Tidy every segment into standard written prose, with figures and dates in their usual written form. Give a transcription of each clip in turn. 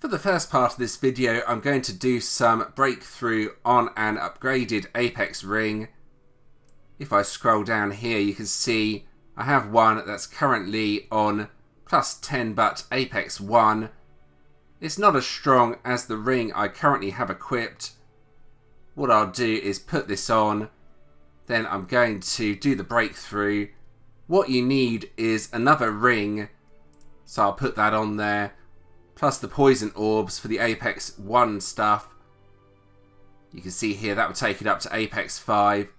For the first part of this video, I'm going to do some breakthrough on an upgraded Apex ring. If I scroll down here, you can see I have one that's currently on plus 10, but Apex 1. It's not as strong as the ring I currently have equipped. What I'll do is put this on, then I'm going to do the breakthrough. What you need is another ring, so I'll put that on there, plus the poison orbs for the Apex 1 stuff. You can see here that will take it up to Apex 5.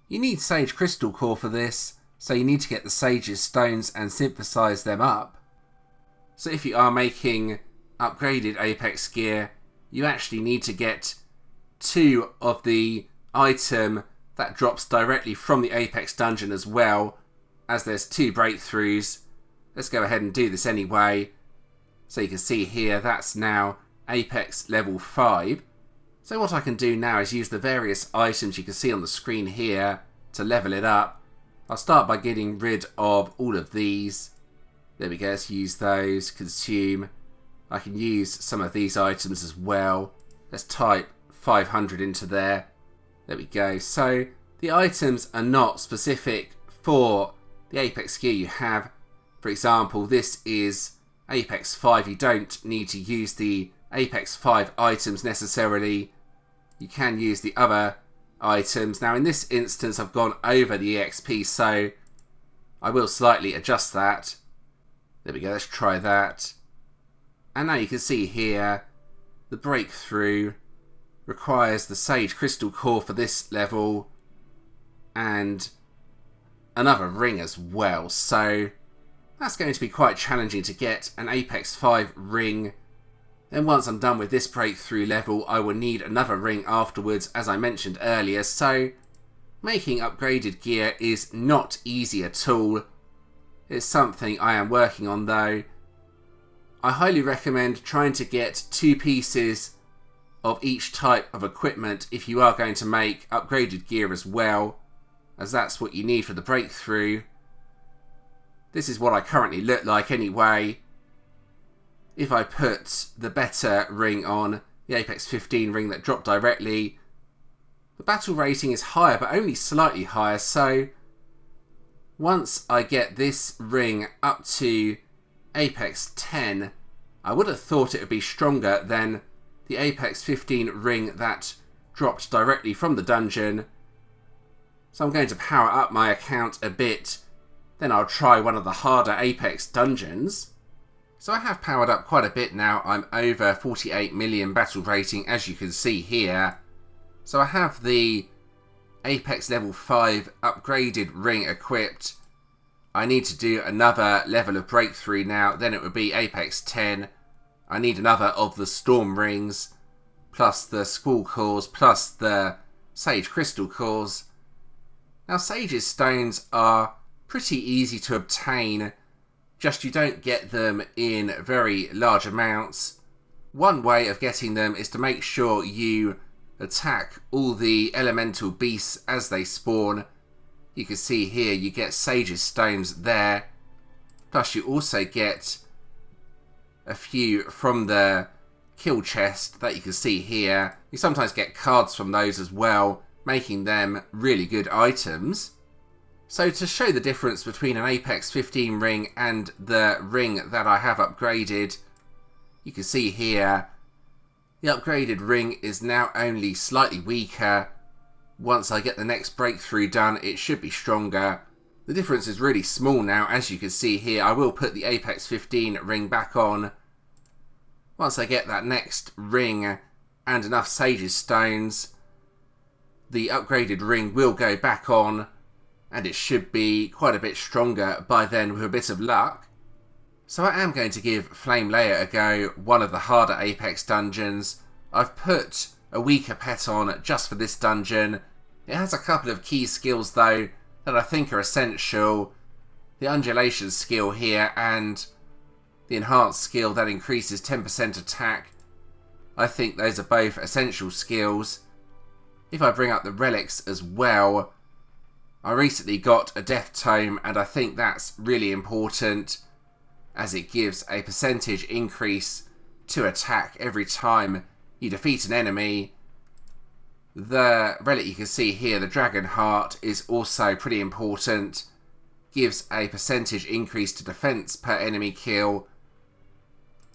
You need Sage Crystal Core for this, so you need to get the Sage's stones and synthesize them up. So if you are making upgraded Apex gear, you actually need to get 2 of the item that drops directly from the Apex dungeon, as well as there's 2 breakthroughs. Let's go ahead and do this anyway. So you can see here that's now Apex level 5. So what I can do now is use the various items you can see on the screen here to level it up. I'll start by getting rid of all of these. There we go, let's use those, consume. I can use some of these items as well. Let's type 500 into there. There we go. So the items are not specific for the Apex gear you have. For example, this is Apex 5. You don't need to use the Apex 5 items necessarily. You can use the other items. Now in this instance I've gone over the EXP, so I will slightly adjust that. There we go, let's try that. And now you can see here the breakthrough requires the Sage Crystal Core for this level and another ring as well, so that's going to be quite challenging to get an Apex 5 ring. Then once I'm done with this breakthrough level, I will need another ring afterwards, as I mentioned earlier, so making upgraded gear is not easy at all. It's something I am working on though. I highly recommend trying to get 2 pieces of each type of equipment if you are going to make upgraded gear as well, as that's what you need for the breakthrough. This is what I currently look like anyway. If I put the better ring on, the Apex 15 ring that dropped directly, the battle rating is higher, but only slightly higher, so once I get this ring up to Apex 10, I would have thought it would be stronger than the Apex 15 ring that dropped directly from the dungeon. So I'm going to power up my account a bit, then I'll try one of the harder Apex dungeons. So I have powered up quite a bit now. I'm over 48 million battle rating, as you can see here. So I have the Apex level 5 upgraded ring equipped. I need to do another level of breakthrough now, then it would be Apex 10. I need another of the storm rings, plus the squall cores, plus the Sage Crystal cores. Now Sage's stones are pretty easy to obtain, just you don't get them in very large amounts. One way of getting them is to make sure you attack all the elemental beasts as they spawn. You can see here you get Sage's stones there, plus you also get a few from the kill chest that you can see here. You sometimes get cards from those as well, making them really good items. So to show the difference between an Apex 15 ring and the ring that I have upgraded, you can see here the upgraded ring is now only slightly weaker. Once I get the next breakthrough done, it should be stronger. The difference is really small now, as you can see here. I will put the Apex 15 ring back on. Once I get that next ring and enough Sage's stones, the upgraded ring will go back on, and it should be quite a bit stronger by then with a bit of luck. So I am going to give Flame Lair a go, one of the harder Apex dungeons. I've put a weaker pet on just for this dungeon. It has a couple of key skills though that I think are essential. The undulation skill here and the enhanced skill that increases 10% attack. I think those are both essential skills. If I bring up the relics as well, I recently got a death tome and I think that's really important, as it gives a percentage increase to attack every time you defeat an enemy. The relic you can see here, the Dragon Heart, is also pretty important. Gives a percentage increase to defense per enemy kill.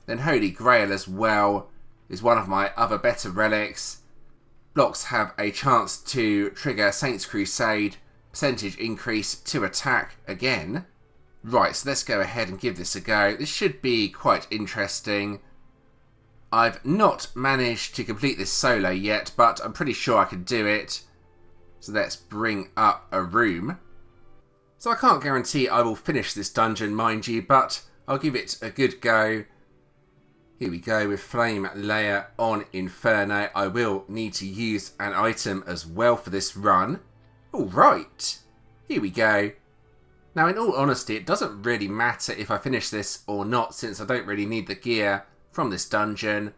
Then Holy Grail as well is one of my other better relics. Blocks have a chance to trigger Saint's Crusade, percentage increase to attack again. Right, so let's go ahead and give this a go. This should be quite interesting. I've not managed to complete this solo yet, but I'm pretty sure I can do it. So let's bring up a room. So I can't guarantee I will finish this dungeon, mind you, but I'll give it a good go. Here we go with Flame Lair on Inferno. I will need to use an item as well for this run. Alright, here we go. Now in all honesty, it doesn't really matter if I finish this or not, since I don't really need the gear from this dungeon.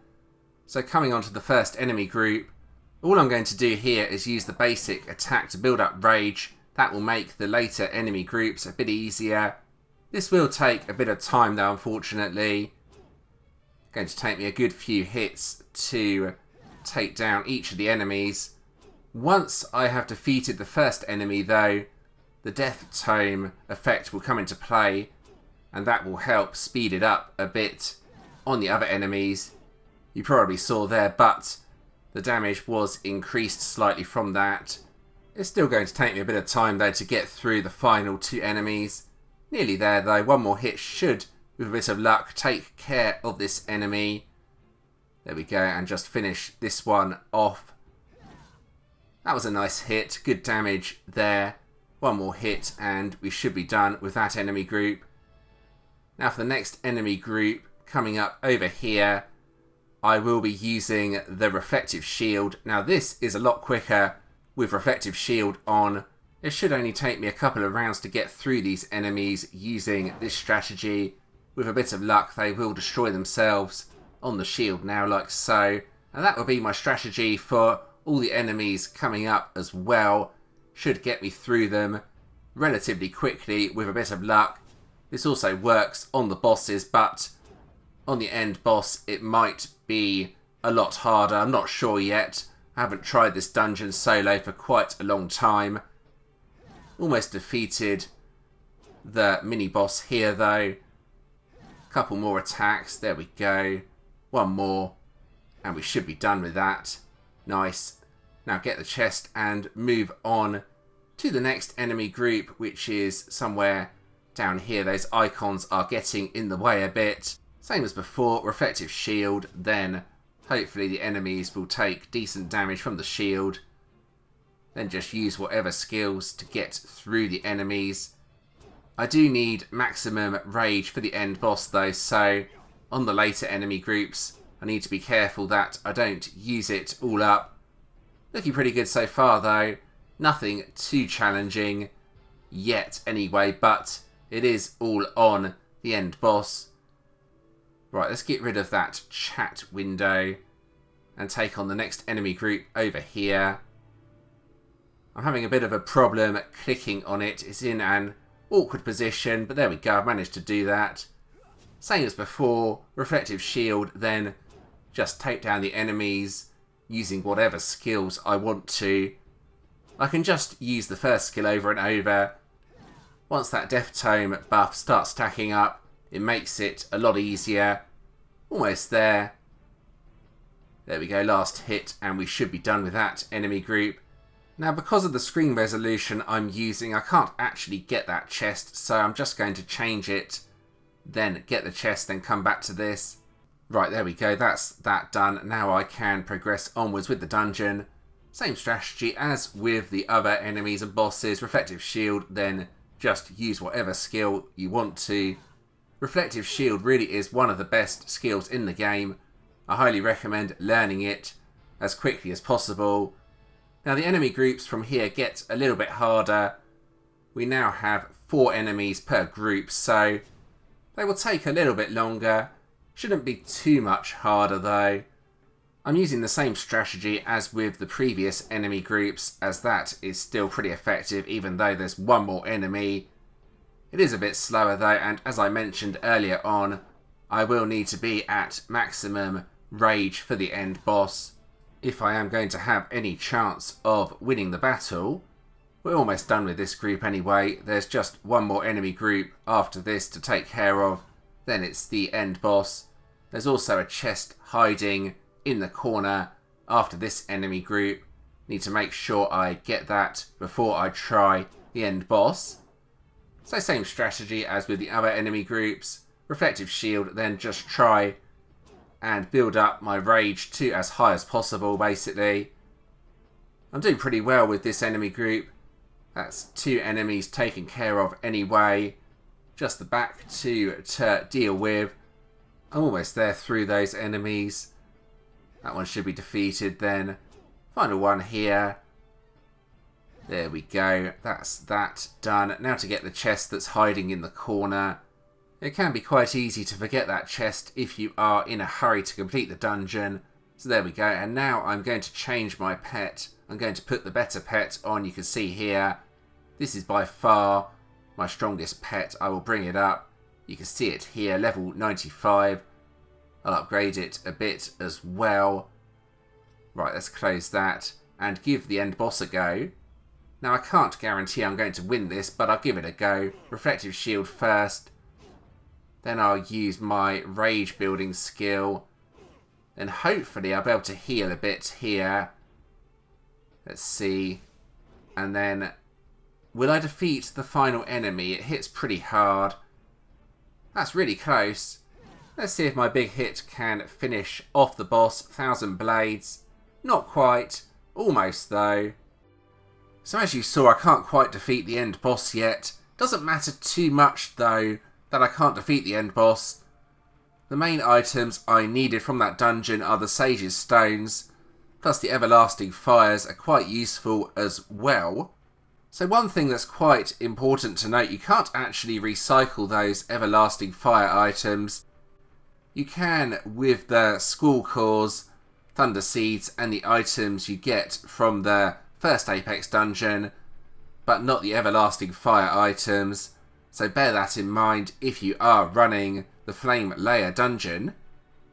So coming on to the first enemy group, all I'm going to do here is use the basic attack to build up rage. That will make the later enemy groups a bit easier. This will take a bit of time though, unfortunately. Going to take me a good few hits to take down each of the enemies. Once I have defeated the first enemy though, the Death Tome effect will come into play, and that will help speed it up a bit on the other enemies. You probably saw there, but the damage was increased slightly from that. It's still going to take me a bit of time though to get through the final two enemies. Nearly there though, one more hit should, with a bit of luck, take care of this enemy. There we go, and just finish this one off. That was a nice hit, good damage there. One more hit and we should be done with that enemy group. Now for the next enemy group, coming up over here, I will be using the Reflective Shield. Now this is a lot quicker with Reflective Shield on. It should only take me a couple of rounds to get through these enemies using this strategy. With a bit of luck, they will destroy themselves on the shield now, like so. And that will be my strategy for all the enemies coming up as well. Should get me through them relatively quickly with a bit of luck. This also works on the bosses, but on the end boss it might be a lot harder. I'm not sure yet. I haven't tried this dungeon solo for quite a long time. Almost defeated the mini boss here though. Couple more attacks, there we go. One more and we should be done with that. Nice. Now get the chest and move on to the next enemy group, which is somewhere down here. Those icons are getting in the way a bit. Same as before, Reflective Shield, then hopefully the enemies will take decent damage from the shield. Then just use whatever skills to get through the enemies. I do need maximum rage for the end boss though, so on the later enemy groups I need to be careful that I don't use it all up. Looking pretty good so far though. Nothing too challenging yet anyway, but it is all on the end boss. Right, let's get rid of that chat window and take on the next enemy group over here. I'm having a bit of a problem clicking on it. It's in an awkward position, but there we go, I've managed to do that. Same as before, Reflective Shield, then just take down the enemies using whatever skills I want to. I can just use the first skill over and over. Once that Death Tome buff starts stacking up, it makes it a lot easier. Almost there. There we go, last hit, and we should be done with that enemy group. Now, because of the screen resolution I'm using, I can't actually get that chest, so I'm just going to change it, then get the chest, then come back to this. Right, there we go, that's that done. Now I can progress onwards with the dungeon. Same strategy as with the other enemies and bosses. Reflective Shield, then just use whatever skill you want to. Reflective Shield really is one of the best skills in the game. I highly recommend learning it as quickly as possible. Now the enemy groups from here get a little bit harder. We now have 4 enemies per group, so they will take a little bit longer. Shouldn't be too much harder though. I'm using the same strategy as with the previous enemy groups, as that is still pretty effective even though there's one more enemy. It is a bit slower though, and as I mentioned earlier on, I will need to be at maximum rage for the end boss if I am going to have any chance of winning the battle. We're almost done with this group anyway. There's just one more enemy group after this to take care of. Then it's the end boss. There's also a chest hiding in the corner after this enemy group. Need to make sure I get that before I try the end boss. So same strategy as with the other enemy groups. Reflective shield, then just try and build up my rage to as high as possible, basically. I'm doing pretty well with this enemy group. That's 2 enemies taken care of anyway. Just the back 2 to deal with. I'm almost there through those enemies. That one should be defeated then. Final one here. There we go. That's that done. Now to get the chest that's hiding in the corner. It can be quite easy to forget that chest if you are in a hurry to complete the dungeon. So there we go. And now I'm going to change my pet. I'm going to put the better pet on. You can see here. This is by far my strongest pet. I will bring it up. You can see it here. Level 95. I'll upgrade it a bit as well. Right, let's close that. And give the end boss a go. Now I can't guarantee I'm going to win this, but I'll give it a go. Reflective shield first. Then I'll use my rage building skill. Then hopefully I'll be able to heal a bit here. Let's see. And then, will I defeat the final enemy? It hits pretty hard. That's really close. Let's see if my big hit can finish off the boss. 1,000 blades. Not quite. Almost though. So as you saw, I can't quite defeat the end boss yet. Doesn't matter too much though that I can't defeat the end boss. The main items I needed from that dungeon are the Sage's Stones, plus the Everlasting Fires are quite useful as well. So one thing that's quite important to note, you can't actually recycle those Everlasting Fire items. You can with the School Cores, Thunder Seeds and the items you get from the first Apex dungeon, but not the Everlasting Fire items. So bear that in mind if you are running the Flame Lair dungeon.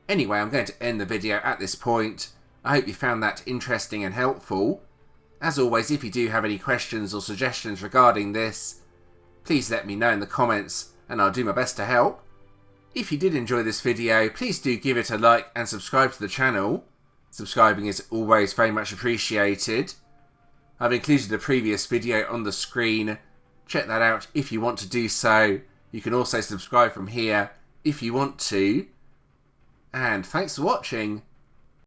Anyway, I'm going to end the video at this point. I hope you found that interesting and helpful. As always, if you do have any questions or suggestions regarding this, please let me know in the comments and I'll do my best to help. If you did enjoy this video, please do give it a like and subscribe to the channel. Subscribing is always very much appreciated. I've included a previous video on the screen. Check that out if you want to do so. You can also subscribe from here if you want to. And thanks for watching.